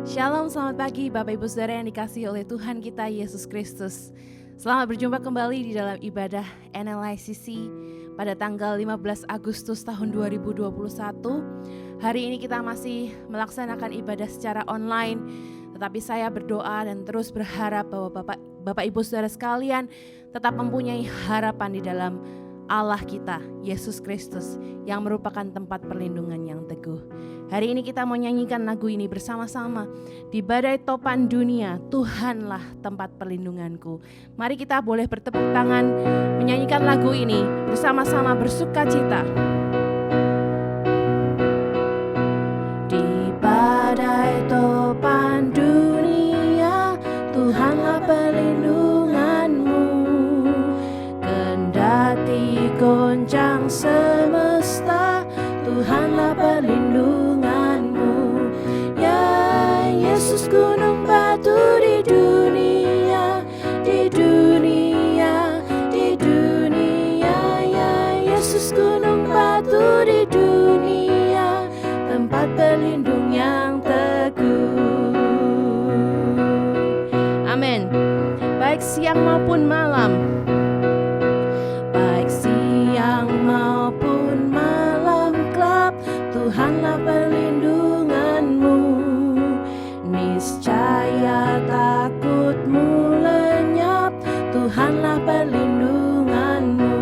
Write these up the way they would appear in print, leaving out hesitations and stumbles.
Shalom, selamat pagi Bapak Ibu Saudara yang dikasihi oleh Tuhan kita Yesus Kristus. Selamat berjumpa kembali di dalam ibadah NLICC pada tanggal 15 Agustus tahun 2021. Hari ini kita masih melaksanakan ibadah secara online, tetapi saya berdoa dan terus berharap bahwa Bapak Ibu Saudara sekalian tetap mempunyai harapan di dalam Allah kita, Yesus Kristus, yang merupakan tempat perlindungan yang teguh. Hari ini kita mau nyanyikan lagu ini bersama-sama. Di badai topan dunia, Tuhanlah tempat perlindunganku. Mari kita boleh bertepuk tangan menyanyikan lagu ini bersama-sama bersuka cita. Di badai topan dunia, Tuhanlah perlindunganmu. Kendati goncang semesta, Tuhanlah perlindunganmu. Ya Yesus gunung batu di dunia, di dunia, di dunia. Ya Yesus gunung batu di dunia, tempat berlindung yang teguh. Amin. Baik siang maupun malam, baik siang maupun malam kelak, Tuhanlah perlindunganmu. Niscaya takutmu lenyap, Tuhanlah perlindunganmu.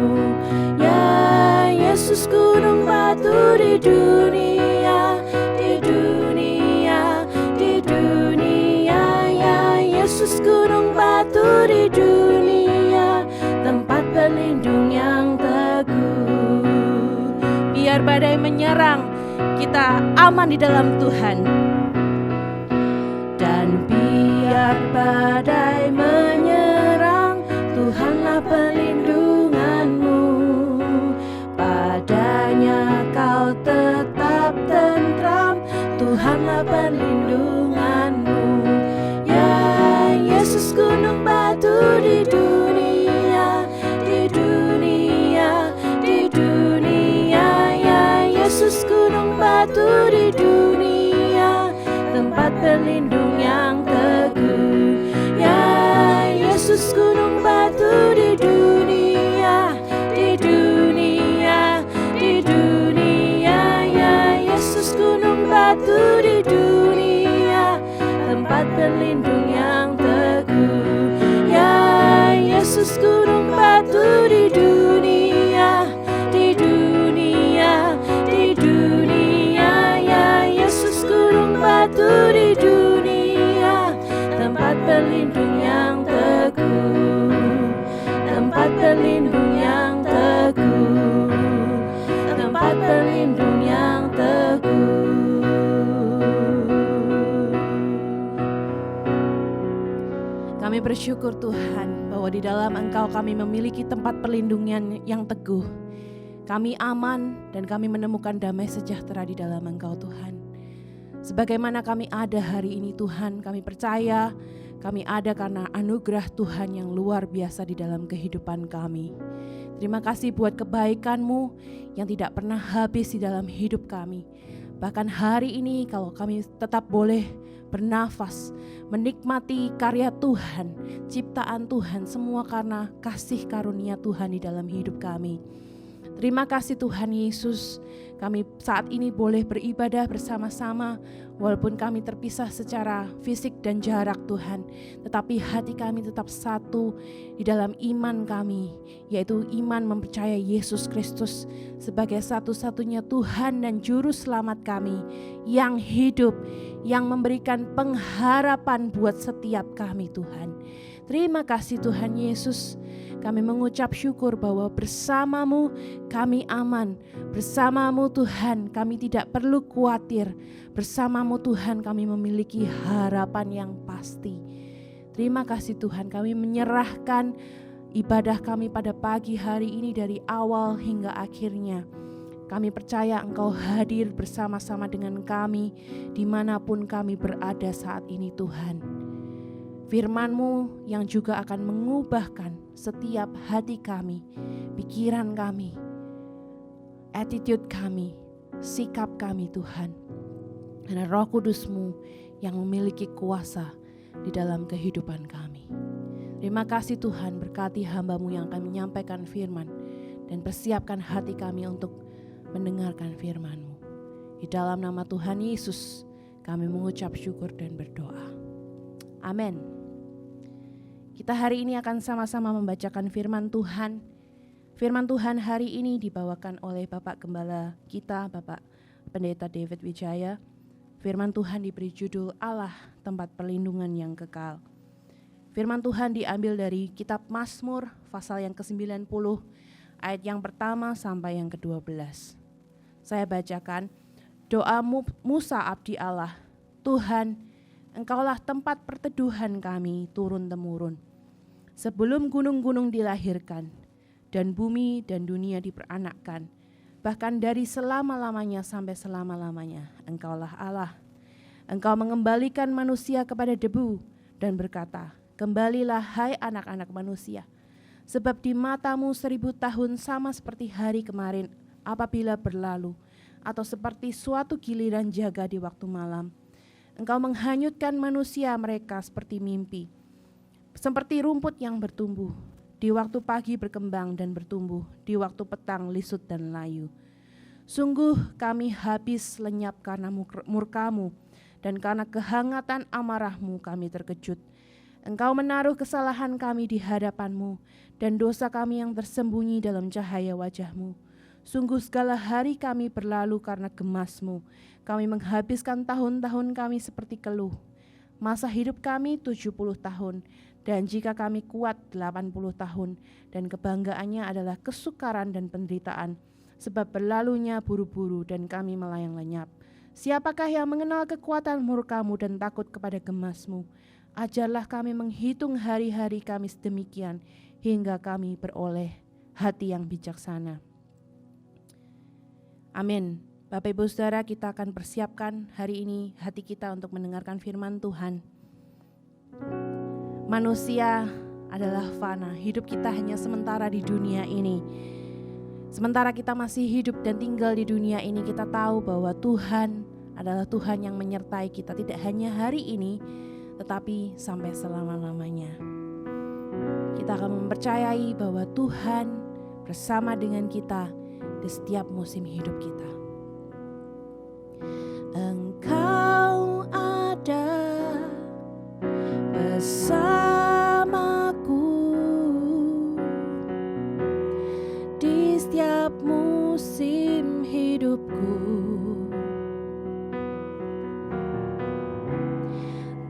Ya Yesus gunung batu di dunia, di dunia, di dunia. Ya Yesus gunung batu di dunia, tempat berlindung yang teguh. Biar badai menyerang, kita aman di dalam Tuhan. Dan biar badai menyerang, Tuhanlah perlindunganmu. Padanya kau tetap tentram, Tuhanlah perlindunganmu. Ya Yesus gunung batu di dunia, di dunia, di dunia. Ya Yesus gunung batu di dunia, tempat berlindung yang teguh. Ya Yesus gunung batu di dunia, di dunia, di dunia. Ya Yesus gunung batu di dunia, tempat berlindung yang teguh. Ya Yesus gunung batu di dunia, di dunia, di dunia. Ya Yesus gunung batu di dunia, tempat berlindung yang teguh, tempat berlindung yang teguh, tempat berlindung yang teguh. Kami bersyukur Tuhan bahwa di dalam Engkau kami memiliki tempat perlindungan yang teguh. Kami aman dan kami menemukan damai sejahtera di dalam Engkau Tuhan. Sebagaimana kami ada hari ini Tuhan, kami percaya kami ada karena anugerah Tuhan yang luar biasa di dalam kehidupan kami. Terima kasih buat kebaikan-Mu yang tidak pernah habis di dalam hidup kami. Bahkan hari ini kalau kami tetap boleh bernafas, menikmati karya Tuhan, ciptaan Tuhan, semua karena kasih karunia Tuhan di dalam hidup kami. Terima kasih Tuhan Yesus, kami saat ini boleh beribadah bersama-sama, walaupun kami terpisah secara fisik dan jarak Tuhan, tetapi hati kami tetap satu di dalam iman kami, yaitu iman mempercayai Yesus Kristus sebagai satu-satunya Tuhan dan Juru Selamat kami, yang hidup, yang memberikan pengharapan buat setiap kami Tuhan. Terima kasih Tuhan Yesus. Kami mengucap syukur bahwa bersama-Mu kami aman. Bersama-Mu Tuhan kami tidak perlu khawatir. Bersama-Mu Tuhan kami memiliki harapan yang pasti. Terima kasih Tuhan, kami menyerahkan ibadah kami pada pagi hari ini dari awal hingga akhirnya. Kami percaya Engkau hadir bersama-sama dengan kami dimanapun kami berada saat ini Tuhan. Firman-Mu yang juga akan mengubahkan setiap hati kami, pikiran kami, attitude kami, sikap kami Tuhan. karena Roh Kudus-Mu yang memiliki kuasa di dalam kehidupan kami. Terima kasih Tuhan, berkati hamba-Mu yang akan menyampaikan firman dan persiapkan hati kami untuk mendengarkan firman-Mu. Di dalam nama Tuhan Yesus kami mengucap syukur dan berdoa. Amin. Kita hari ini akan sama-sama membacakan firman Tuhan. Firman Tuhan hari ini dibawakan oleh Bapak Gembala kita, Bapak Pendeta David Wijaya. Firman Tuhan diberi judul Allah, tempat perlindungan yang kekal. Firman Tuhan diambil dari kitab Mazmur pasal yang ke-90 ayat yang pertama sampai yang ke-12. Saya bacakan, doa Musa abdi Allah, Tuhan, Engkaulah tempat perteduhan kami turun-temurun. Sebelum gunung-gunung dilahirkan dan bumi dan dunia diperanakkan, bahkan dari selama-lamanya sampai selama-lamanya, Engkaulah Allah. Engkau mengembalikan manusia kepada debu dan berkata, kembalilah hai anak-anak manusia, sebab di matamu 1000 tahun sama seperti hari kemarin apabila berlalu, atau seperti suatu giliran jaga di waktu malam. Engkau menghanyutkan manusia mereka seperti mimpi, seperti rumput yang bertumbuh, di waktu pagi berkembang dan bertumbuh, di waktu petang lisut dan layu. Sungguh kami habis lenyap karena murka-Mu, dan karena kehangatan amarah-Mu kami terkejut. Engkau menaruh kesalahan kami di hadapan-Mu, dan dosa kami yang tersembunyi dalam cahaya wajah-Mu. Sungguh segala hari kami berlalu karena gemas-Mu. Kami menghabiskan tahun-tahun kami seperti keluh. Masa hidup kami 70 tahun, dan jika kami kuat 80 tahun, dan kebanggaannya adalah kesukaran dan penderitaan, sebab berlalunya buru-buru dan kami melayang lenyap. Siapakah yang mengenal kekuatan murka-Mu dan takut kepada gemas-Mu? Ajarlah kami menghitung hari-hari kami sedemikian, hingga kami beroleh hati yang bijaksana. Amin. Bapak Ibu Saudara, kita akan persiapkan hari ini hati kita untuk mendengarkan firman Tuhan. Manusia adalah fana, hidup kita hanya sementara di dunia ini. Sementara kita masih hidup dan tinggal di dunia ini, kita tahu bahwa Tuhan adalah Tuhan yang menyertai kita, tidak hanya hari ini, tetapi sampai selama-lamanya. Kita akan mempercayai bahwa Tuhan bersama dengan kita di setiap musim hidup kita. Engkau ada bersamaku di setiap musim hidupku.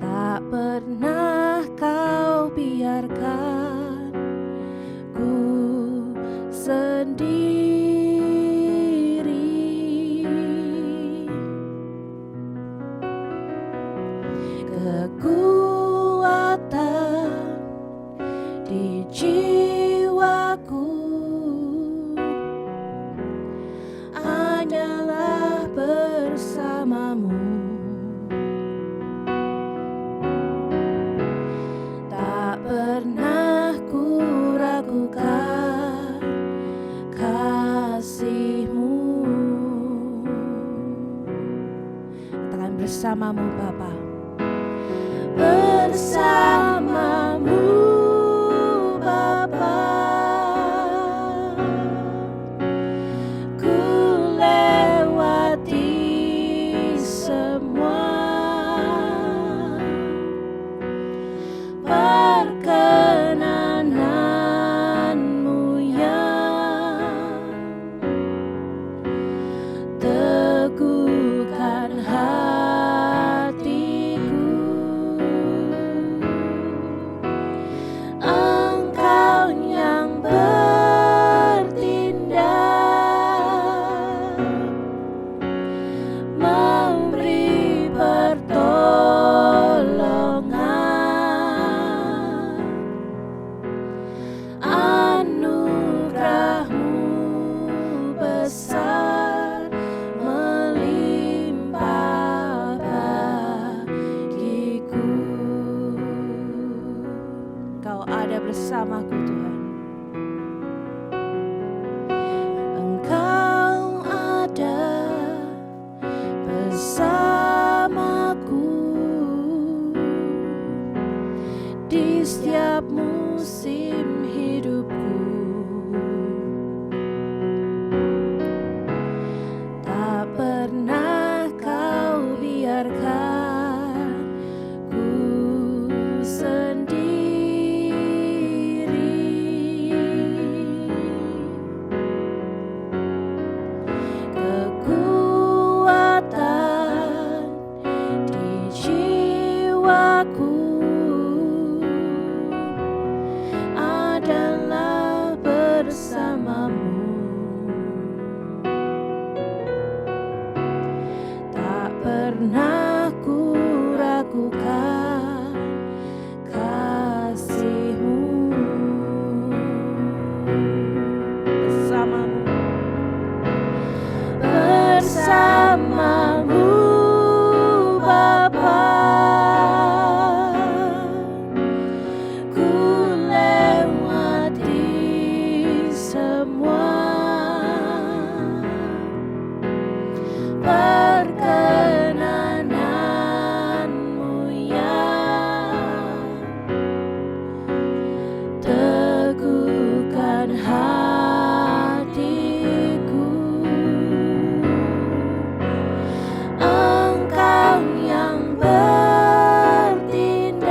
Tak pernah kau biarkan ku sendiri. Kekuatan di jiwaku hanyalah bersama-Mu. Tak pernah ku ragukan kasih-Mu. Katakan bersama-Mu Bapa. Bersama-Mu Bapa, ku lewati semua perkenanan-Mu yang teguhkan hatiku. pernah ku ragukan kasih-Mu. Bersamamu Bapa, ku lewati semua perkenanan-Mu yang teguhkan hatiku. Engkau yang bertindak,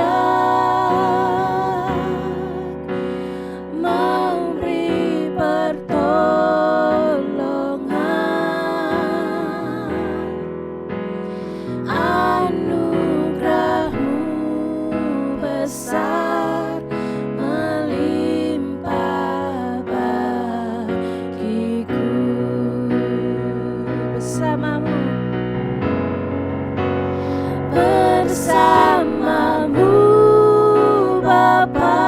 memberi pertolongan. Anugerah-Mu besar melimpah bagiku. Bersamamu Bapa,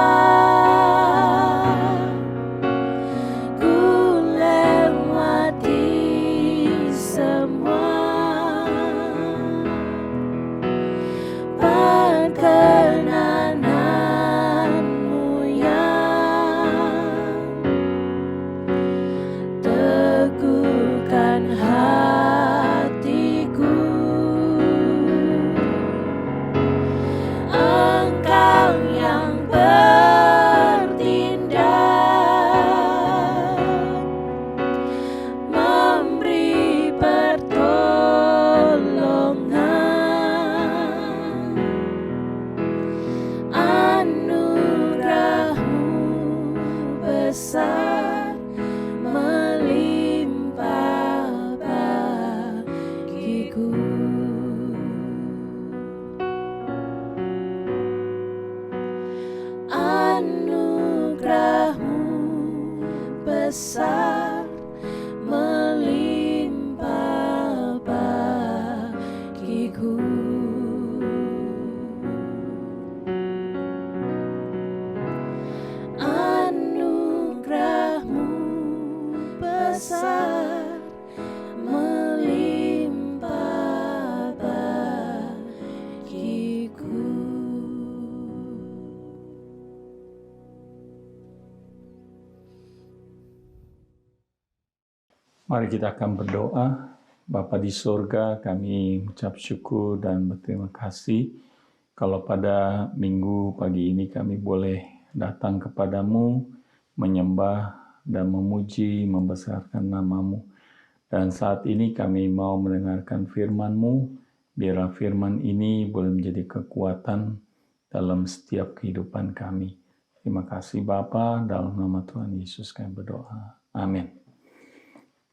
ku lewati semua perkenanan-Mu yang teguhkan hatiku. Engkau yang bertindak, memberi pertolongan. Anugerah-Mu besar melimpah bagiku. Anugerah-Mu besar melimpah bagiku. Anugerah-Mu besar melimpah bagiku. Mari kita akan berdoa. Bapa di surga, kami mengucap syukur dan berterima kasih kalau pada minggu pagi ini kami boleh datang kepadamu, menyembah dan memuji, membesarkan nama-Mu. Dan saat ini kami mau mendengarkan firman-Mu, biarlah firman ini boleh menjadi kekuatan dalam setiap kehidupan kami. Terima kasih Bapa, dalam nama Tuhan Yesus kami berdoa. Amin.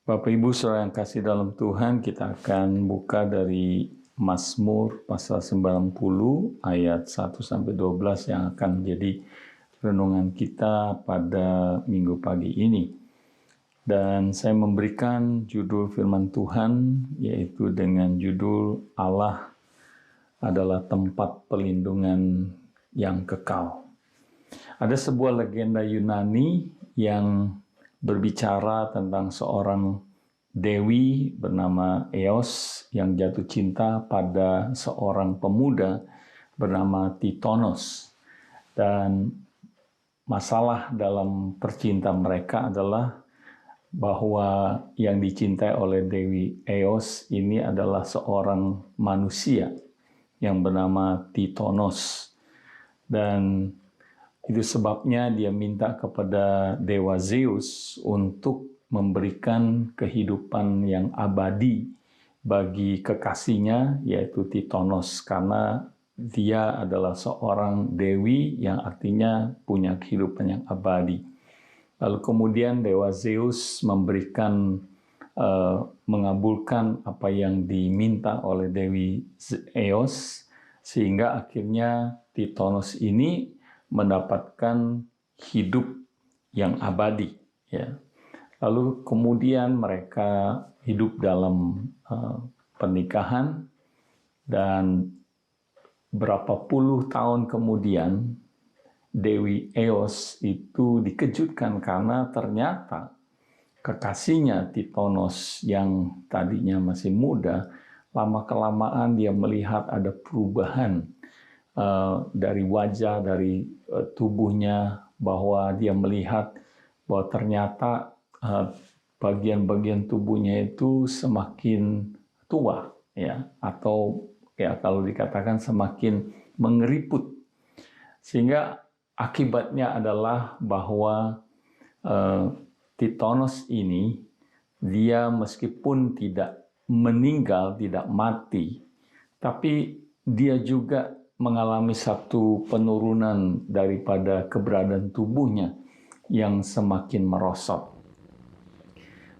Bapak Ibu Saudara yang kasih dalam Tuhan, kita akan buka dari Mazmur pasal 90 ayat 1-12 yang akan menjadi renungan kita pada minggu pagi ini. Dan saya memberikan judul firman Tuhan, yaitu dengan judul Allah adalah tempat perlindungan yang kekal. Ada sebuah legenda Yunani yang berbicara tentang seorang dewi bernama Eos yang jatuh cinta pada seorang pemuda bernama Tithonus. Dan masalah dalam percintaan mereka adalah bahwa yang dicintai oleh Dewi Eos ini adalah seorang manusia yang bernama Tithonus. Dan itu sebabnya dia minta kepada Dewa Zeus untuk memberikan kehidupan yang abadi bagi kekasihnya, yaitu Tithonus, karena dia adalah seorang dewi yang artinya punya kehidupan yang abadi. Lalu kemudian Dewa Zeus mengabulkan apa yang diminta oleh Dewi Eos, sehingga akhirnya Tithonus ini mendapatkan hidup yang abadi. Ya. Lalu kemudian mereka hidup dalam pernikahan Dan berapa puluh tahun kemudian, Dewi Eos itu dikejutkan karena ternyata kekasihnya Titonos yang tadinya masih muda, lama-kelamaan dia melihat ada perubahan dari wajah, dari tubuhnya, bahwa dia melihat bahwa ternyata bagian-bagian tubuhnya itu semakin tua, ya, atau ya kalau dikatakan semakin mengeriput, sehingga akibatnya adalah bahwa Titonos ini, dia meskipun tidak meninggal, tidak mati, tapi dia juga mengalami satu penurunan daripada keberadaan tubuhnya yang semakin merosot.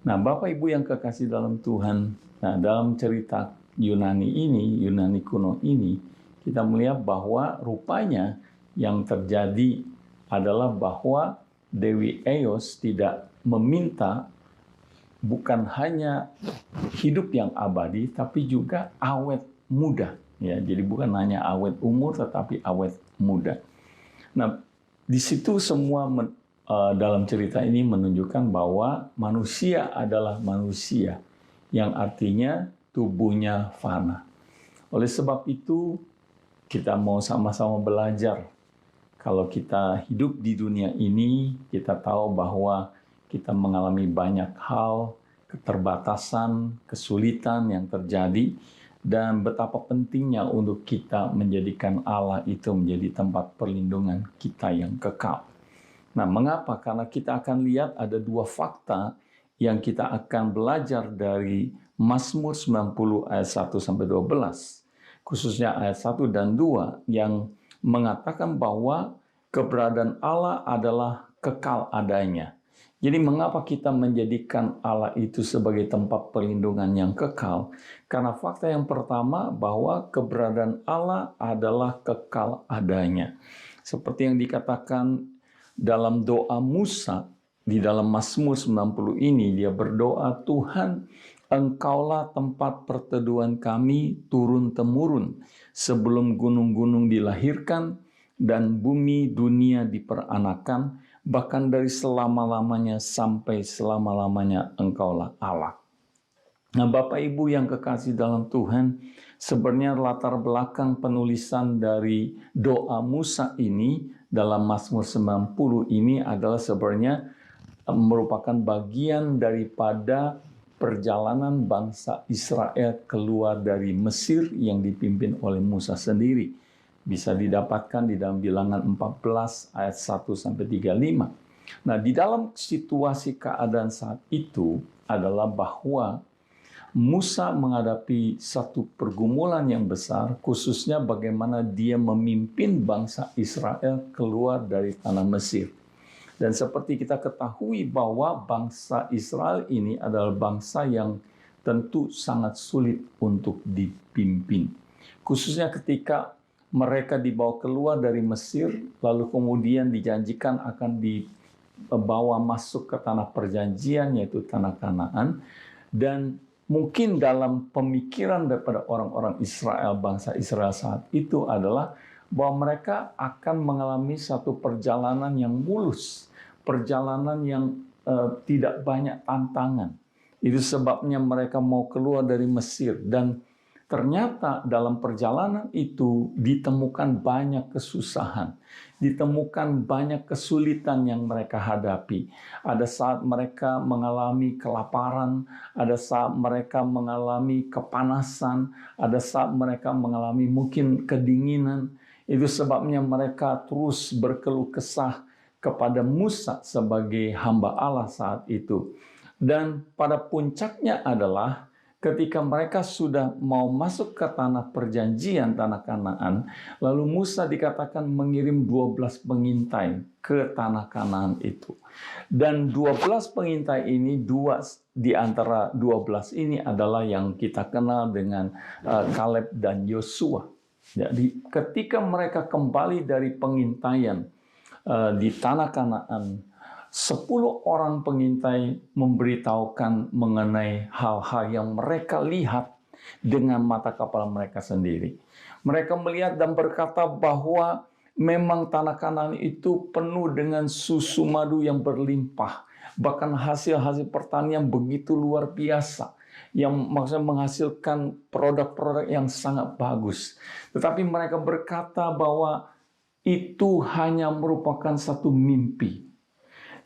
Nah, Bapak Ibu yang kekasih dalam Tuhan, nah dalam cerita Yunani ini, Yunani kuno ini, kita melihat bahwa rupanya yang terjadi adalah bahwa Dewi Eos tidak meminta bukan hanya hidup yang abadi, tapi juga awet muda. Ya, jadi bukan hanya awet umur, tetapi awet muda. Nah, di situ semua dalam cerita ini menunjukkan bahwa manusia adalah manusia, yang artinya tubuhnya fana. Oleh sebab itu, kita mau sama-sama belajar. Kalau kita hidup di dunia ini, kita tahu bahwa kita mengalami banyak hal, keterbatasan, kesulitan yang terjadi, dan betapa pentingnya untuk kita menjadikan Allah itu menjadi tempat perlindungan kita yang kekal. Nah, mengapa? Karena kita akan lihat ada dua fakta yang kita akan belajar dari Mazmur 90 ayat 1-12, khususnya ayat 1 dan 2, yang mengatakan bahwa keberadaan Allah adalah kekal adanya. Jadi mengapa kita menjadikan Allah itu sebagai tempat perlindungan yang kekal? Karena fakta yang pertama bahwa keberadaan Allah adalah kekal adanya. Seperti yang dikatakan dalam doa Musa, di dalam Mazmur 90 ini, dia berdoa, Tuhan, Engkaulah tempat perteduhan kami turun-temurun, sebelum gunung-gunung dilahirkan dan bumi dunia diperanakan, bahkan dari selama-lamanya sampai selama-lamanya Engkaulah Allah. Nah, Bapak Ibu yang kekasih dalam Tuhan, sebenarnya latar belakang penulisan dari doa Musa ini dalam Mazmur 90 ini adalah sebenarnya merupakan bagian daripada perjalanan bangsa Israel keluar dari Mesir yang dipimpin oleh Musa sendiri. Bisa didapatkan di dalam Bilangan 14 ayat 1-35. Nah, di dalam situasi keadaan saat itu adalah bahwa Musa menghadapi satu pergumulan yang besar, khususnya bagaimana dia memimpin bangsa Israel keluar dari tanah Mesir. Dan seperti kita ketahui bahwa bangsa Israel ini adalah bangsa yang tentu sangat sulit untuk dipimpin. Khususnya ketika mereka dibawa keluar dari Mesir, lalu kemudian dijanjikan akan dibawa masuk ke tanah perjanjian, yaitu tanah Kanaan. Dan mungkin dalam pemikiran daripada orang-orang Israel, bangsa Israel saat itu adalah bahwa mereka akan mengalami satu perjalanan yang mulus, perjalanan yang tidak banyak tantangan. Itu sebabnya mereka mau keluar dari Mesir, dan ternyata dalam perjalanan itu ditemukan banyak kesusahan, ditemukan banyak kesulitan yang mereka hadapi. Ada saat mereka mengalami kelaparan, ada saat mereka mengalami kepanasan, ada saat mereka mengalami mungkin kedinginan. Itu sebabnya mereka terus berkeluh kesah kepada Musa sebagai hamba Allah saat itu. Dan pada puncaknya adalah ketika mereka sudah mau masuk ke tanah perjanjian, tanah Kanaan, lalu Musa dikatakan mengirim 12 pengintai ke tanah Kanaan itu. Dan 12 pengintai ini, dua di antara 12 ini adalah yang kita kenal dengan Kaleb dan Yosua. Jadi ketika mereka kembali dari pengintaian di tanah Kanaan, 10 orang pengintai memberitahukan mengenai hal-hal yang mereka lihat dengan mata kepala mereka sendiri. Mereka melihat dan berkata bahwa memang tanah Kanaan itu penuh dengan susu madu yang berlimpah. Bahkan hasil-hasil pertanian begitu luar biasa, yang maksudnya menghasilkan produk-produk yang sangat bagus. Tetapi mereka berkata bahwa itu hanya merupakan satu mimpi.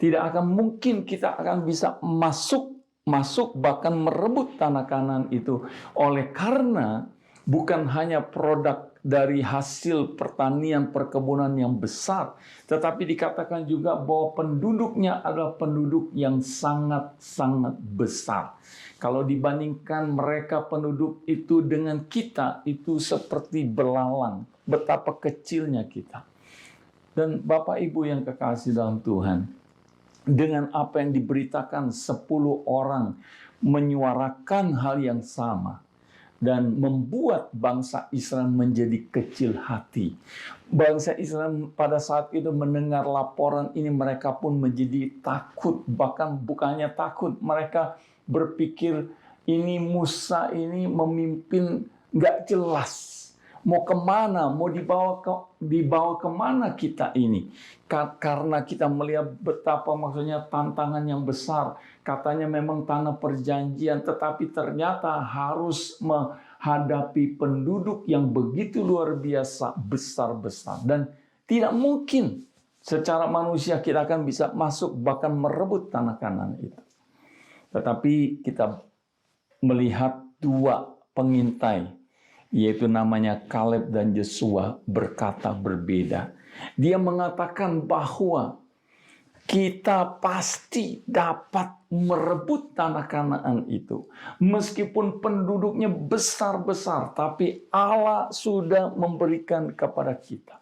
Tidak akan mungkin kita akan bisa masuk bahkan merebut tanah Kanaan itu. Oleh karena bukan hanya produk dari hasil pertanian perkebunan yang besar, tetapi dikatakan juga bahwa penduduknya adalah penduduk yang sangat-sangat besar. Kalau dibandingkan mereka penduduk itu dengan kita, itu seperti belalang. Betapa kecilnya kita. Dan Bapak Ibu yang kekasih dalam Tuhan, dengan apa yang diberitakan 10 orang menyuarakan hal yang sama dan membuat bangsa Israel menjadi kecil hati. Bangsa Israel pada saat itu mendengar laporan ini, mereka pun menjadi takut. Bahkan bukannya takut, mereka berpikir ini Musa ini memimpin nggak jelas. Mau kemana? Mau dibawa kemana kita ini? Karena kita melihat betapa maksudnya tantangan yang besar. Katanya memang tanah perjanjian, tetapi ternyata harus menghadapi penduduk yang begitu luar biasa besar-besar. Dan tidak mungkin secara manusia kita akan bisa masuk bahkan merebut tanah Kanaan itu. Tetapi kita melihat 2 pengintai, yaitu namanya Kaleb dan Yosua, berkata berbeda. Dia mengatakan bahwa kita pasti dapat merebut tanah Kanaan itu. Meskipun penduduknya besar-besar, tapi Allah sudah memberikan kepada kita.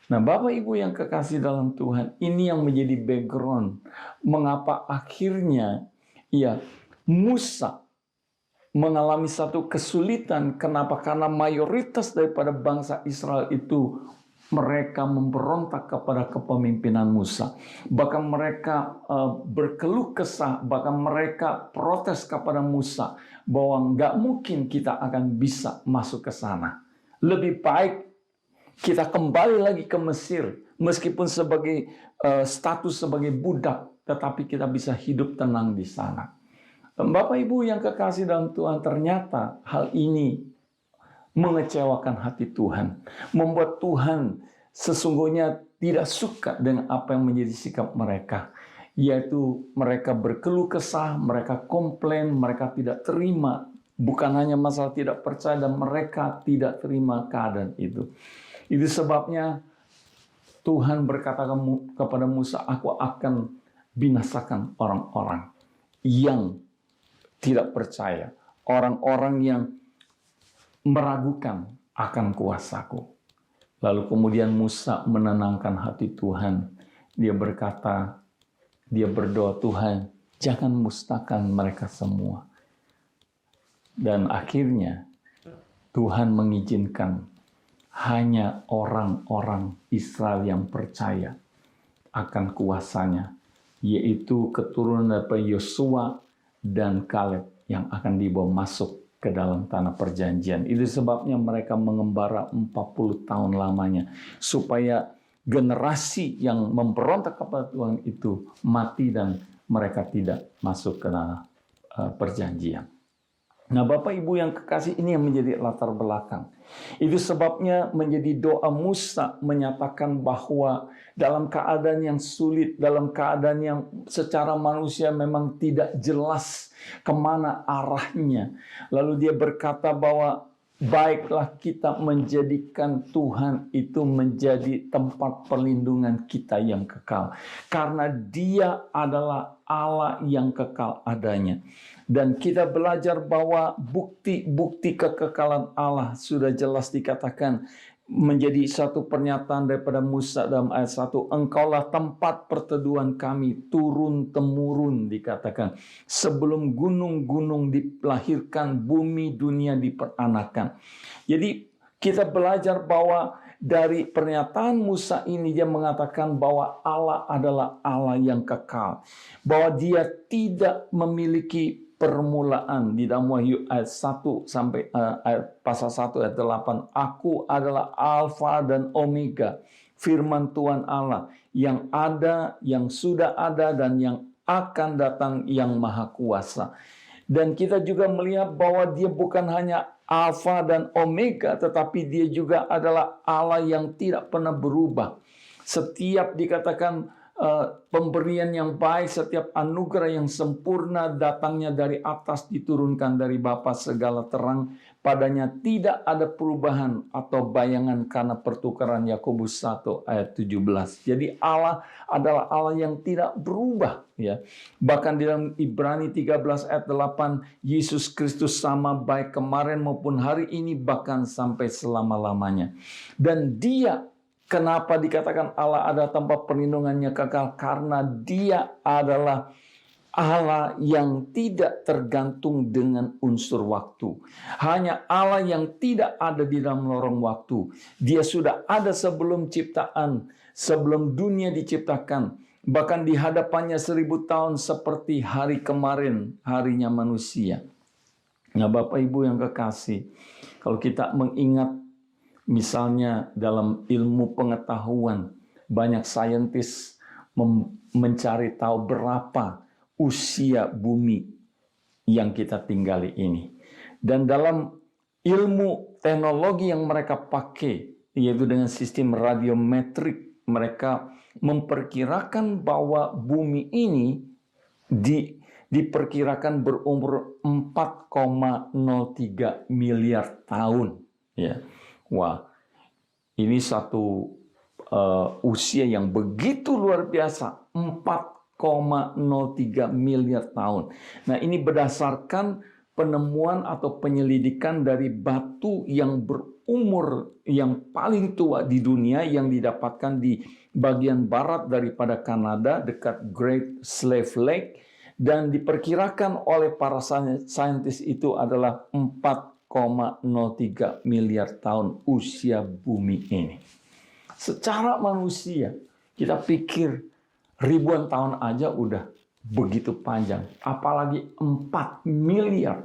Nah, Bapak Ibu yang kekasih dalam Tuhan, ini yang menjadi background mengapa akhirnya Musa mengalami satu kesulitan. Kenapa? Karena mayoritas daripada bangsa Israel itu mereka memberontak kepada kepemimpinan Musa. Bahkan mereka berkeluh kesah, bahkan mereka protes kepada Musa bahwa nggak mungkin kita akan bisa masuk ke sana. Lebih baik kita kembali lagi ke Mesir, meskipun sebagai status sebagai budak, tetapi kita bisa hidup tenang di sana. Bapak Ibu yang kekasih dalam Tuhan, ternyata hal ini mengecewakan hati Tuhan. Membuat Tuhan sesungguhnya tidak suka dengan apa yang menjadi sikap mereka. Yaitu mereka berkeluh kesah, mereka komplain, mereka tidak terima. Bukan hanya masalah tidak percaya, dan mereka tidak terima keadaan itu. Itu sebabnya Tuhan berkata kepada Musa, aku akan binasakan orang-orang yang tidak percaya, orang-orang yang meragukan akan kuasaku. Lalu kemudian Musa menenangkan hati Tuhan. Dia berkata, dia berdoa, Tuhan, jangan musnahkan mereka semua. Dan akhirnya Tuhan mengizinkan hanya orang-orang Israel yang percaya akan kuasanya, yaitu keturunan dari Yosua dan Kaleb yang akan dibawa masuk ke dalam tanah perjanjian. Itu sebabnya mereka mengembara 40 tahun lamanya, supaya generasi yang memberontak kepada Tuhan itu mati dan mereka tidak masuk ke tanah perjanjian. Nah, Bapak Ibu yang kekasih, ini yang menjadi latar belakang. Itu sebabnya menjadi doa Musa menyatakan bahwa dalam keadaan yang sulit, dalam keadaan yang secara manusia memang tidak jelas kemana arahnya. Lalu dia berkata bahwa baiklah kita menjadikan Tuhan itu menjadi tempat perlindungan kita yang kekal. Karena Dia adalah Allah yang kekal adanya. Dan kita belajar bahwa bukti-bukti kekekalan Allah sudah jelas dikatakan menjadi satu pernyataan daripada Musa dalam ayat 1. Engkaulah tempat perteduhan kami turun-temurun, dikatakan. Sebelum gunung-gunung dilahirkan, bumi dunia diperanakan. Jadi kita belajar bahwa dari pernyataan Musa ini dia mengatakan bahwa Allah adalah Allah yang kekal. Bahwa Dia tidak memiliki permulaan di dalam Wahyu ayat 1 sampai pasal 1 ayat 8. Aku adalah Alfa dan Omega, firman Tuhan Allah, yang ada, yang sudah ada, dan yang akan datang, yang maha kuasa. Dan kita juga melihat bahwa dia bukan hanya Alfa dan Omega, tetapi dia juga adalah Allah yang tidak pernah berubah. Setiap dikatakan pemberian yang baik, setiap anugerah yang sempurna datangnya dari atas, diturunkan dari Bapa segala terang. Padanya tidak ada perubahan atau bayangan karena pertukaran. Yakobus 1 ayat 17. Jadi Allah adalah Allah yang tidak berubah, ya. Bahkan di dalam Ibrani 13 ayat 8, Yesus Kristus sama baik kemarin maupun hari ini, bahkan sampai selama-lamanya. Dan dia, kenapa dikatakan Allah ada tempat perlindungannya kekal? Karena dia adalah Allah yang tidak tergantung dengan unsur waktu. Hanya Allah yang tidak ada di dalam lorong waktu. Dia sudah ada sebelum ciptaan, sebelum dunia diciptakan. Bahkan di hadapannya 1000 tahun seperti hari kemarin, harinya manusia. Nah, Bapak Ibu yang kekasih, kalau kita mengingat misalnya dalam ilmu pengetahuan, banyak saintis mencari tahu berapa usia bumi yang kita tinggali ini. Dan dalam ilmu teknologi yang mereka pakai, yaitu dengan sistem radiometrik, mereka memperkirakan bahwa bumi ini diperkirakan berumur 4,03 miliar tahun. Ya. Wah, ini satu usia yang begitu luar biasa, 4,03 miliar tahun. Nah, ini berdasarkan penemuan atau penyelidikan dari batu yang berumur yang paling tua di dunia yang didapatkan di bagian barat daripada Kanada dekat Great Slave Lake, dan diperkirakan oleh para saintis itu adalah 4,03 miliar tahun usia bumi ini. Secara manusia, kita pikir ribuan tahun aja udah begitu panjang, apalagi 4 miliar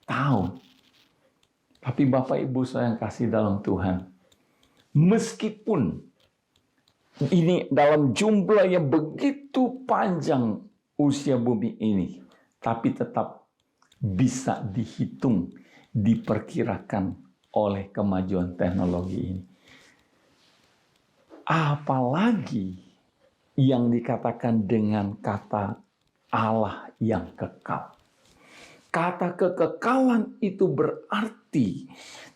tahun. Tapi Bapak Ibu saya yang kasih dalam Tuhan, meskipun ini dalam jumlah yang begitu panjang usia bumi ini, tapi tetap bisa dihitung, diperkirakan oleh kemajuan teknologi ini. Apalagi yang dikatakan dengan kata Allah yang kekal. Kata kekekalan itu berarti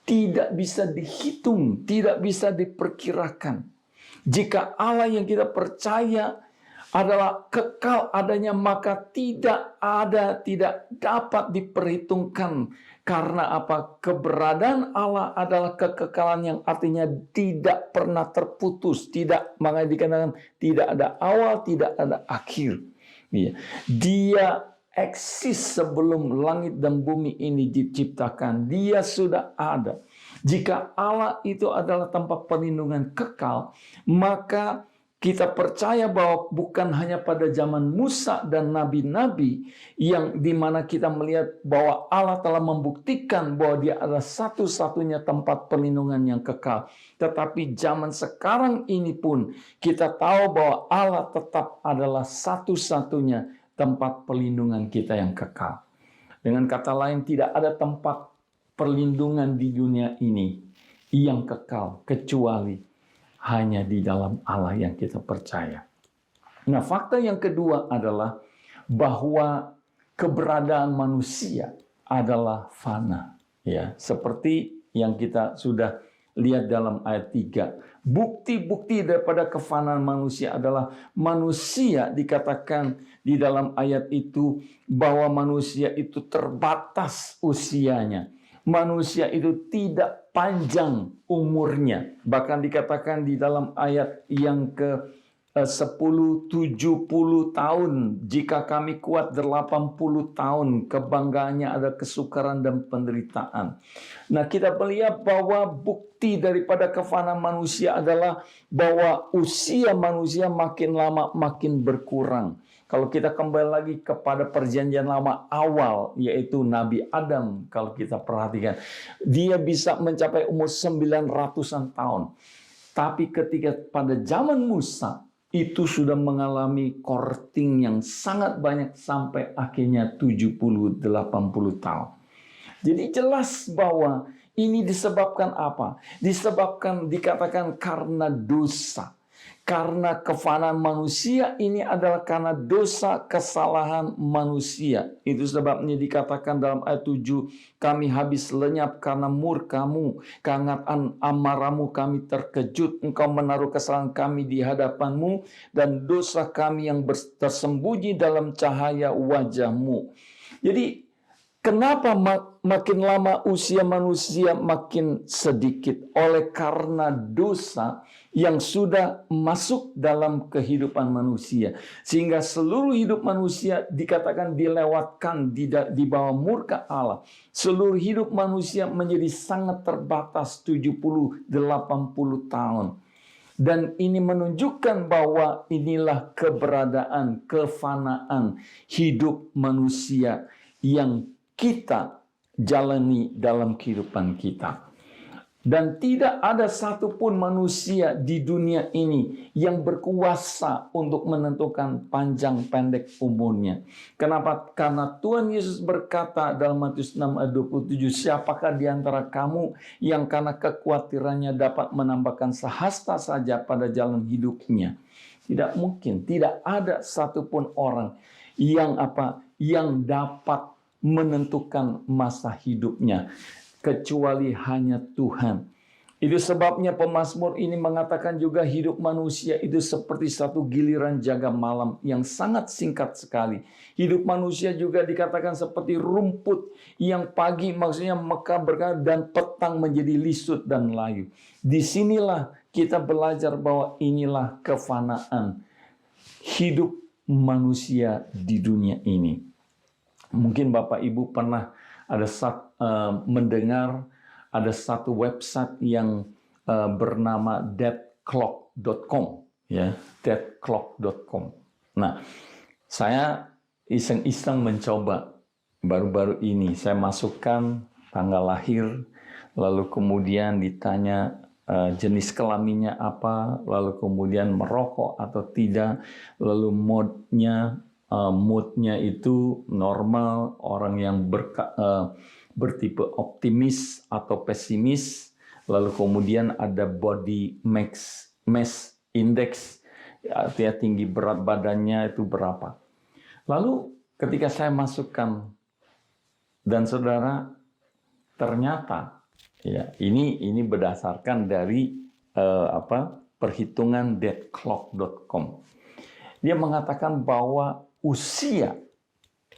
tidak bisa dihitung, tidak bisa diperkirakan. Jika Allah yang kita percaya adalah kekal adanya, maka tidak dapat diperhitungkan. Karena apa? Keberadaan Allah adalah kekekalan yang artinya tidak pernah terputus. Makanya dikatakan tidak ada awal, tidak ada akhir. Dia eksis sebelum langit dan bumi ini diciptakan. Dia sudah ada. Jika Allah itu adalah tempat perlindungan kekal, maka kita percaya bahwa bukan hanya pada zaman Musa dan nabi-nabi yang dimana kita melihat bahwa Allah telah membuktikan bahwa dia adalah satu-satunya tempat perlindungan yang kekal. Tetapi zaman sekarang ini pun kita tahu bahwa Allah tetap adalah satu-satunya tempat perlindungan kita yang kekal. Dengan kata lain, tidak ada tempat perlindungan di dunia ini yang kekal kecuali hanya di dalam Allah yang kita percaya. Nah, fakta yang kedua adalah bahwa keberadaan manusia adalah fana. Ya, seperti yang kita sudah lihat dalam ayat 3. Bukti-bukti daripada kefanaan manusia adalah manusia dikatakan di dalam ayat itu bahwa manusia itu terbatas usianya. Manusia itu tidak panjang umurnya. Bahkan dikatakan di dalam ayat yang ke-10, 70 tahun. Jika kami kuat 80 tahun. Kebanggaannya ada kesukaran dan penderitaan. Nah, kita melihat bahwa bukti daripada kefanaan manusia adalah bahwa usia manusia makin lama makin berkurang. Kalau kita kembali lagi kepada perjanjian lama awal, yaitu Nabi Adam, kalau kita perhatikan, dia bisa mencapai umur 900-an tahun. Tapi ketika pada zaman Musa, itu sudah mengalami korting yang sangat banyak sampai akhirnya 70-80 tahun. Jadi jelas bahwa ini disebabkan apa? Disebabkan, dikatakan karena dosa. Karena kefanaan manusia ini adalah karena dosa kesalahan manusia. Itu sebabnya dikatakan dalam ayat 7, kami habis lenyap karena murkamu, kehangatan amarahmu kami terkejut, engkau menaruh kesalahan kami di hadapanmu, dan dosa kami yang tersembunyi dalam cahaya wajahmu. Jadi kenapa makin lama usia manusia makin sedikit? Oleh karena dosa yang sudah masuk dalam kehidupan manusia. Sehingga seluruh hidup manusia dikatakan dilewatkan di bawah murka Allah. Seluruh hidup manusia menjadi sangat terbatas 70-80 tahun. Dan ini menunjukkan bahwa inilah keberadaan, kefanaan hidup manusia yang kita jalani dalam kehidupan kita. Dan tidak ada satupun manusia di dunia ini yang berkuasa untuk menentukan panjang pendek umurnya. Kenapa? Karena Tuhan Yesus berkata dalam Matius 6 ayat 27, siapakah di antara kamu yang karena kekhawatirannya dapat menambahkan sehasta saja pada jalan hidupnya? Tidak mungkin, tidak ada satupun orang yang dapat menentukan masa hidupnya, kecuali hanya Tuhan. Itu sebabnya pemazmur ini mengatakan juga hidup manusia itu seperti satu giliran jaga malam yang sangat singkat sekali. Hidup manusia juga dikatakan seperti rumput yang pagi maksudnya mekar berkah dan petang menjadi lisut dan layu. Disinilah kita belajar bahwa inilah kefanaan hidup manusia di dunia ini. Mungkin Bapak Ibu pernah mendengar ada satu website yang bernama deadclock.com, ya, deadclock.com. Nah, saya iseng-iseng mencoba baru-baru ini. Saya masukkan tanggal lahir, lalu kemudian ditanya jenis kelaminnya apa, lalu kemudian merokok atau tidak, lalu moodnya itu normal, orang yang bertipe optimis atau pesimis, lalu kemudian ada body mass index, artinya tinggi berat badannya itu berapa. Lalu ketika saya masukkan, dan saudara, ternyata ya ini berdasarkan dari perhitungan deadclock.com. Dia mengatakan bahwa usia,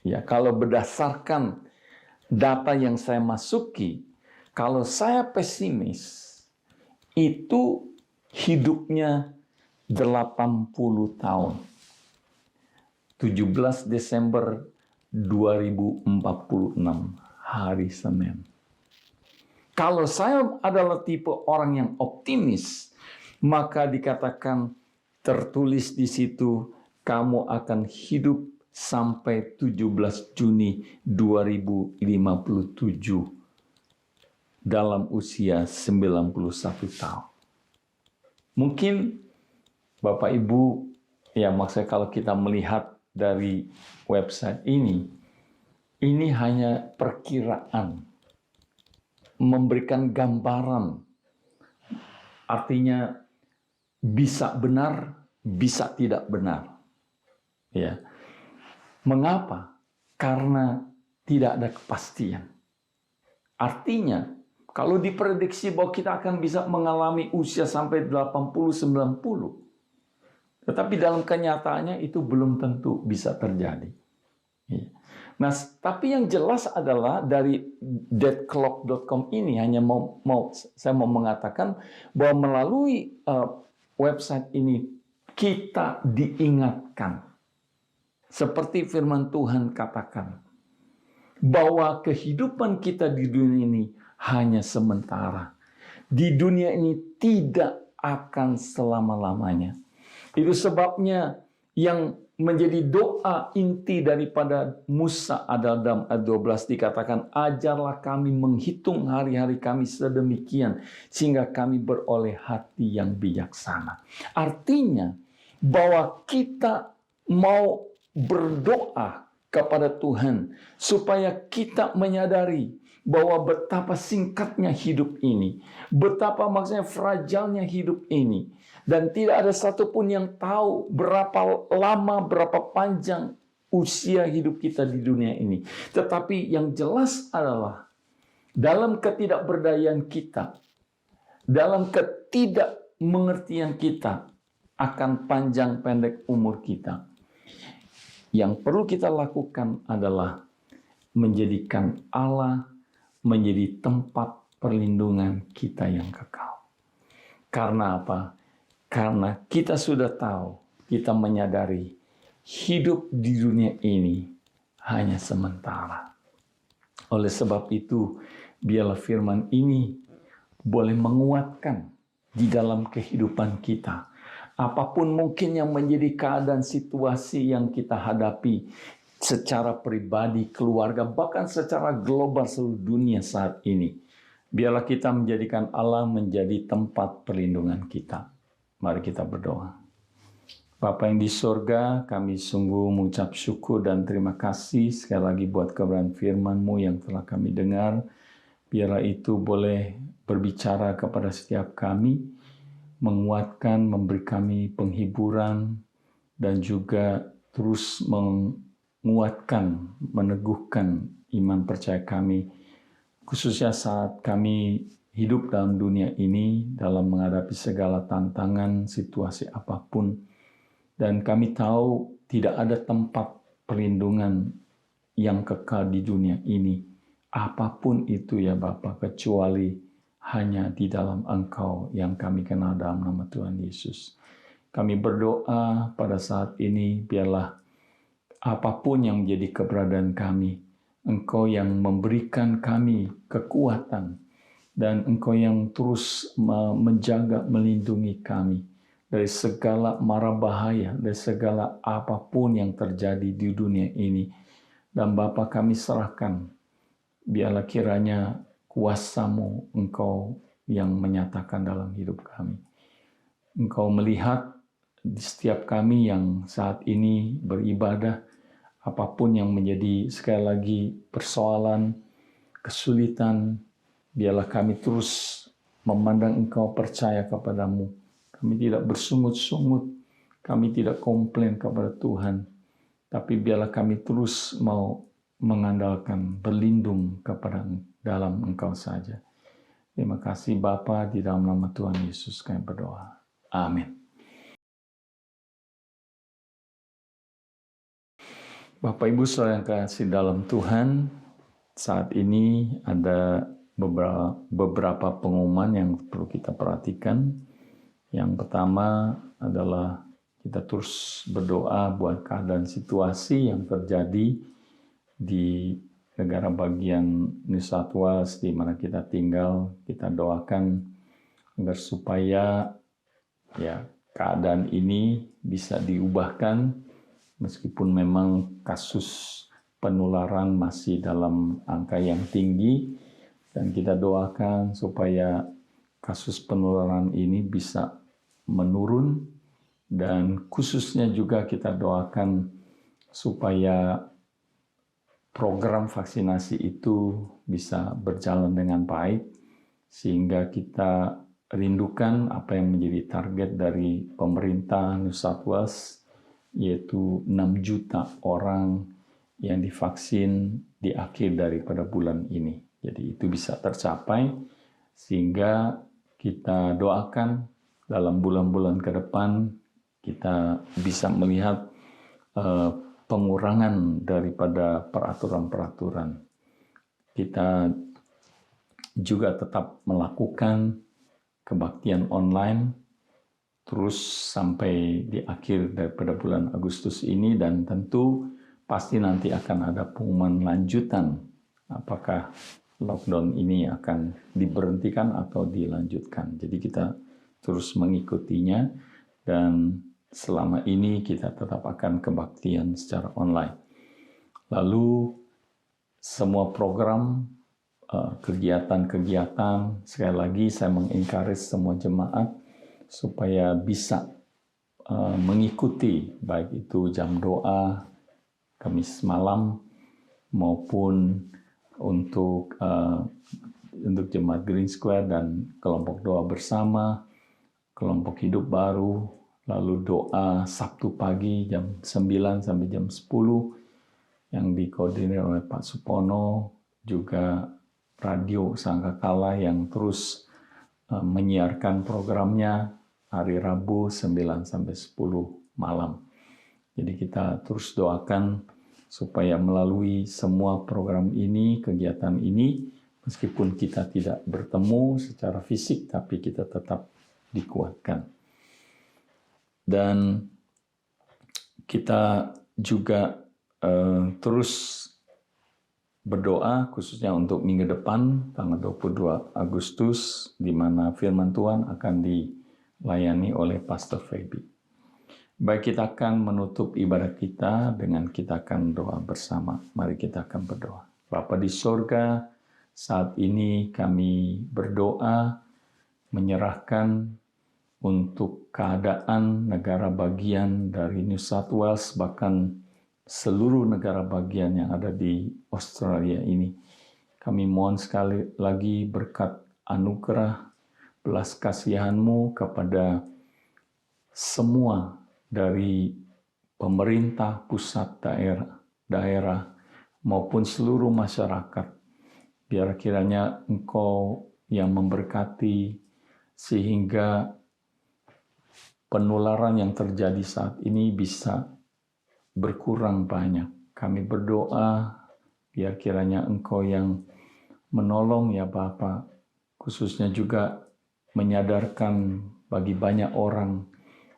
ya, kalau berdasarkan data yang saya masuki, kalau saya pesimis, itu hidupnya 80 tahun. 17 Desember 2046, hari Senin. Kalau saya adalah tipe orang yang optimis, maka dikatakan tertulis di situ, kamu akan hidup sampai 17 Juni 2057 dalam usia 91 tahun. Mungkin Bapak Ibu, ya maksudnya kalau kita melihat dari website ini hanya perkiraan, memberikan gambaran, artinya bisa benar, bisa tidak benar. Ya. Mengapa? Karena tidak ada kepastian. Artinya, kalau diprediksi bahwa kita akan bisa mengalami usia sampai 80-90, tetapi dalam kenyataannya itu belum tentu bisa terjadi. Ya. Nah, tapi yang jelas adalah dari deadclock.com ini hanya saya mau mengatakan bahwa melalui website ini kita diingatkan. Seperti firman Tuhan katakan, bahwa kehidupan kita di dunia ini hanya sementara. Di dunia ini tidak akan selama-lamanya. Itu sebabnya yang menjadi doa inti daripada Musa adalah dalam ayat 12 dikatakan, ajarlah kami menghitung hari-hari kami sedemikian sehingga kami beroleh hati yang bijaksana. Artinya bahwa kita mau berdoa kepada Tuhan supaya kita menyadari bahwa betapa singkatnya hidup ini, betapa maksudnya fragilnya hidup ini. Dan tidak ada satupun yang tahu berapa lama, berapa panjang usia hidup kita di dunia ini. Tetapi yang jelas adalah dalam ketidakberdayaan kita, dalam ketidakmengertian kita akan panjang pendek umur kita, yang perlu kita lakukan adalah menjadikan Allah menjadi tempat perlindungan kita yang kekal. Karena apa? Karena kita sudah tahu, kita menyadari hidup di dunia ini hanya sementara. Oleh sebab itu, biarlah firman ini boleh menguatkan di dalam kehidupan kita. Apapun mungkin yang menjadi keadaan situasi yang kita hadapi secara pribadi, keluarga, bahkan secara global seluruh dunia saat ini. Biarlah kita menjadikan Allah menjadi tempat perlindungan kita. Mari kita berdoa. Bapa yang di sorga, kami sungguh mengucap syukur dan terima kasih sekali lagi buat kebenaran firman-Mu yang telah kami dengar. Biarlah itu boleh berbicara kepada setiap kami, menguatkan, memberi kami penghiburan, dan juga terus menguatkan, meneguhkan iman percaya kami, khususnya saat kami hidup dalam dunia ini, dalam menghadapi segala tantangan, situasi apapun. Dan kami tahu tidak ada tempat perlindungan yang kekal di dunia ini. Apapun itu ya Bapa, kecuali hanya di dalam Engkau yang kami kenal dalam nama Tuhan Yesus. Kami berdoa pada saat ini, biarlah apapun yang menjadi keberadaan kami, Engkau yang memberikan kami kekuatan, dan Engkau yang terus menjaga, melindungi kami dari segala mara bahaya, dari segala apapun yang terjadi di dunia ini. Dan Bapa, kami serahkan, biarlah kiranya kuasa-Mu Engkau yang menyatakan dalam hidup kami. Engkau melihat di setiap kami yang saat ini beribadah, apapun yang menjadi sekali lagi persoalan, kesulitan, biarlah kami terus memandang Engkau, percaya kepadamu. Kami tidak bersungut-sungut, kami tidak komplain kepada Tuhan, tapi biarlah kami terus mau mengandalkan, berlindung kepada dalam Engkau saja. Terima kasih Bapa, di dalam nama Tuhan Yesus kami berdoa. Amin. Bapak Ibu saudara yang kasih dalam Tuhan, saat ini ada beberapa pengumuman yang perlu kita perhatikan. Yang pertama adalah kita terus berdoa buat keadaan situasi yang terjadi di negara bagian New South Wales di mana kita tinggal. Kita doakan agar supaya ya keadaan ini bisa diubahkan meskipun memang kasus penularan masih dalam angka yang tinggi. Dan kita doakan supaya kasus penularan ini bisa menurun, dan khususnya juga kita doakan supaya program vaksinasi itu bisa berjalan dengan baik, sehingga kita rindukan apa yang menjadi target dari pemerintah New South Wales, yaitu 6 juta orang yang divaksin di akhir daripada bulan ini. Jadi itu bisa tercapai, sehingga kita doakan dalam bulan-bulan ke depan kita bisa melihat pengurangan daripada peraturan-peraturan. Kita juga tetap melakukan kebaktian online terus sampai di akhir daripada bulan Agustus ini, dan tentu pasti nanti akan ada pengumuman lanjutan apakah lockdown ini akan diberhentikan atau dilanjutkan. Jadi kita terus mengikutinya, dan selama ini kita tetap akan kebaktian secara online. Lalu semua program, kegiatan-kegiatan, sekali lagi saya mengencourage semua jemaat supaya bisa mengikuti, baik itu jam doa Kamis malam maupun untuk jemaat Green Square dan kelompok doa bersama, kelompok hidup baru, lalu doa Sabtu pagi jam 9 sampai jam 10 yang dikoordinir oleh Pak Supono, juga radio Sangkakala yang terus menyiarkan programnya hari Rabu 9 sampai 10 malam. Jadi kita terus doakan supaya melalui semua program ini, kegiatan ini, meskipun kita tidak bertemu secara fisik, tapi kita tetap dikuatkan. Dan kita juga terus berdoa khususnya untuk minggu depan, tanggal 22 Agustus, di mana firman Tuhan akan dilayani oleh Pastor Feby. Baik, kita akan menutup ibadah kita dengan kita akan doa bersama. Mari kita akan berdoa. Bapa di sorga, saat ini kami berdoa menyerahkan untuk keadaan negara bagian dari New South Wales, bahkan seluruh negara bagian yang ada di Australia ini. Kami mohon sekali lagi berkat anugerah belas kasihan-Mu kepada semua dari pemerintah pusat, daerah maupun seluruh masyarakat. Biar kiranya Engkau yang memberkati sehingga penularan yang terjadi saat ini bisa berkurang banyak. Kami berdoa biar kiranya Engkau yang menolong ya Bapa, khususnya juga menyadarkan bagi banyak orang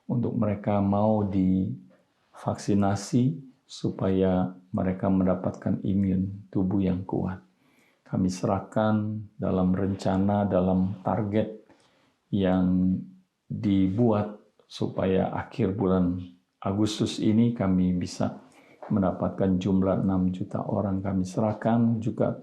untuk mereka mau divaksinasi supaya mereka mendapatkan imun tubuh yang kuat. Kami serahkan dalam rencana, dalam target yang dibuat supaya akhir bulan Agustus ini kami bisa mendapatkan jumlah 6 juta orang. Kami serahkan juga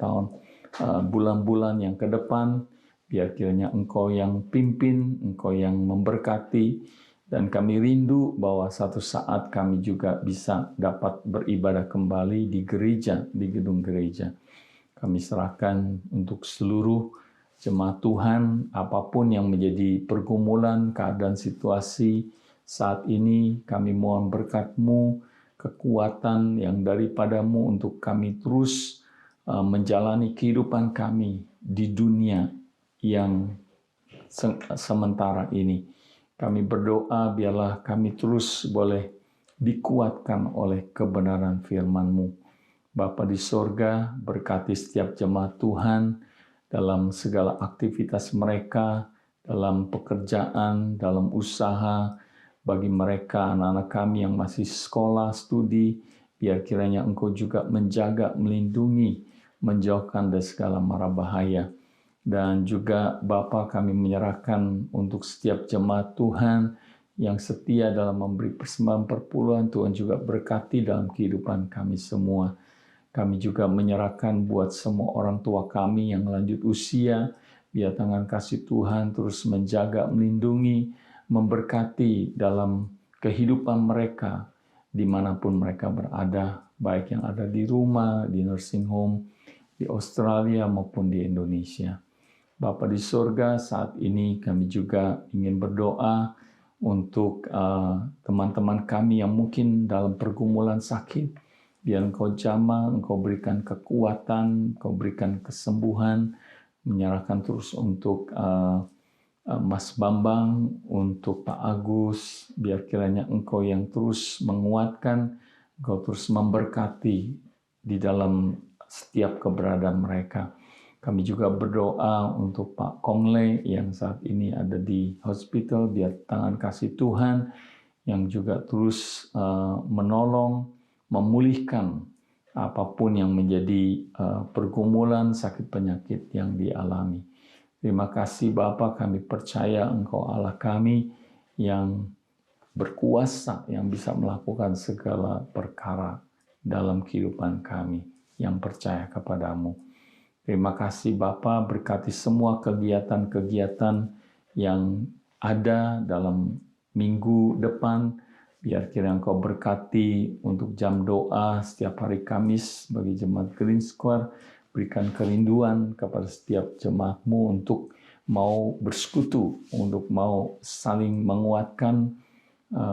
bulan-bulan yang ke depan, biar kiranya Engkau yang pimpin, Engkau yang memberkati, dan kami rindu bahwa satu saat kami juga bisa dapat beribadah kembali di gereja, di gedung gereja. Kami serahkan untuk seluruh jemaat Tuhan, apapun yang menjadi pergumulan, keadaan situasi saat ini, kami mohon berkat-Mu, kekuatan yang daripada-Mu untuk kami terus menjalani kehidupan kami di dunia yang sementara ini. Kami berdoa biarlah kami terus boleh dikuatkan oleh kebenaran firman-Mu. Bapa di sorga, berkati setiap jemaat Tuhan dalam segala aktivitas mereka, dalam pekerjaan, dalam usaha, bagi mereka anak-anak kami yang masih sekolah, studi, biar kiranya Engkau juga menjaga, melindungi, menjauhkan dari segala mara bahaya. Dan juga Bapa, kami menyerahkan untuk setiap jemaat Tuhan yang setia dalam memberi persembahan perpuluhan, Tuhan juga berkati dalam kehidupan kami semua. Kami juga menyerahkan buat semua orang tua kami yang lanjut usia, biar tangan kasih Tuhan terus menjaga, melindungi, memberkati dalam kehidupan mereka dimanapun mereka berada, baik yang ada di rumah, di nursing home, di Australia maupun di Indonesia. Bapa di surga, saat ini kami juga ingin berdoa untuk teman-teman kami yang mungkin dalam pergumulan sakit. Biar Engkau jamah, Engkau berikan kekuatan, Engkau berikan kesembuhan, menyerahkan terus untuk Mas Bambang, untuk Pak Agus, biar kiranya Engkau yang terus menguatkan, Engkau terus memberkati di dalam setiap keberadaan mereka. Kami juga berdoa untuk Pak Kongle yang saat ini ada di hospital, biar tangan kasih Tuhan yang juga terus menolong, memulihkan apapun yang menjadi pergumulan sakit penyakit yang dialami. Terima kasih Bapa, kami percaya Engkau Allah kami yang berkuasa yang bisa melakukan segala perkara dalam kehidupan kami yang percaya kepadamu. Terima kasih Bapa, berkati semua kegiatan-kegiatan yang ada dalam minggu depan. Biar kiranya Engkau berkati untuk jam doa setiap hari Kamis bagi jemaat Green Square. Berikan kerinduan kepada setiap jemaat-Mu untuk mau bersekutu, untuk mau saling menguatkan,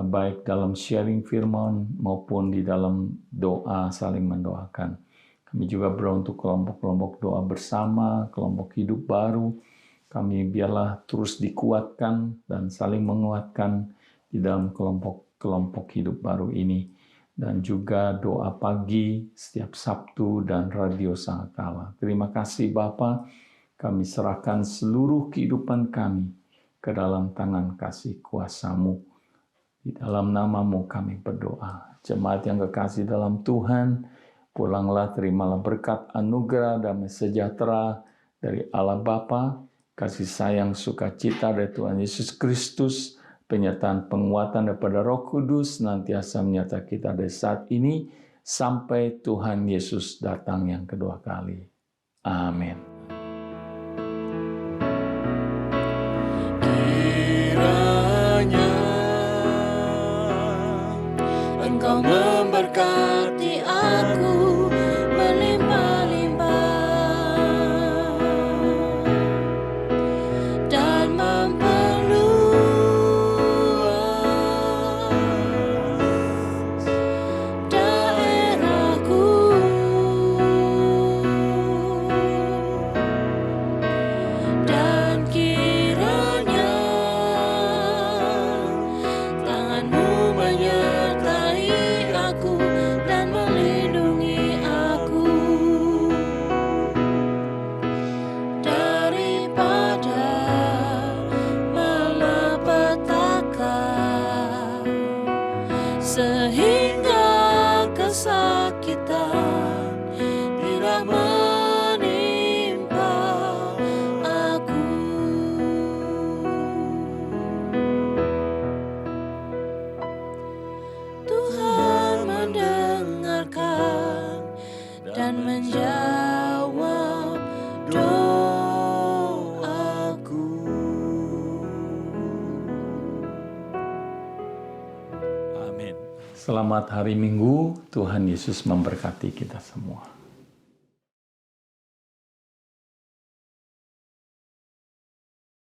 baik dalam sharing firman maupun di dalam doa saling mendoakan. Kami juga berdoa untuk kelompok-kelompok doa bersama, kelompok hidup baru. Kami biarlah terus dikuatkan dan saling menguatkan di dalam kelompok hidup baru ini. Dan juga doa pagi setiap Sabtu dan radio Sangkala. Terima kasih Bapa, kami serahkan seluruh kehidupan kami ke dalam tangan kasih kuasa-Mu. Di dalam nama-Mu kami berdoa. Jemaat yang kekasih dalam Tuhan, pulanglah, terimalah berkat anugerah damai sejahtera dari Allah Bapa, kasih sayang sukacita dari Tuhan Yesus Kristus, penyertaan penguatan daripada Roh Kudus senantiasa menyertai kita dari saat ini sampai Tuhan Yesus datang yang kedua kali. Amin. Kiranya Engkau memberkati aku melimpah-limpah dan memperluas daerahku, dan kiranya tangan-Mu menyertai aku dan melindungi aku daripada malapetaka, sehingga kesakitan tidak menimpa aku. Tuhan mendengarkan dan menjawab doaku. Amin. Selamat hari Minggu, Tuhan Yesus memberkati kita semua.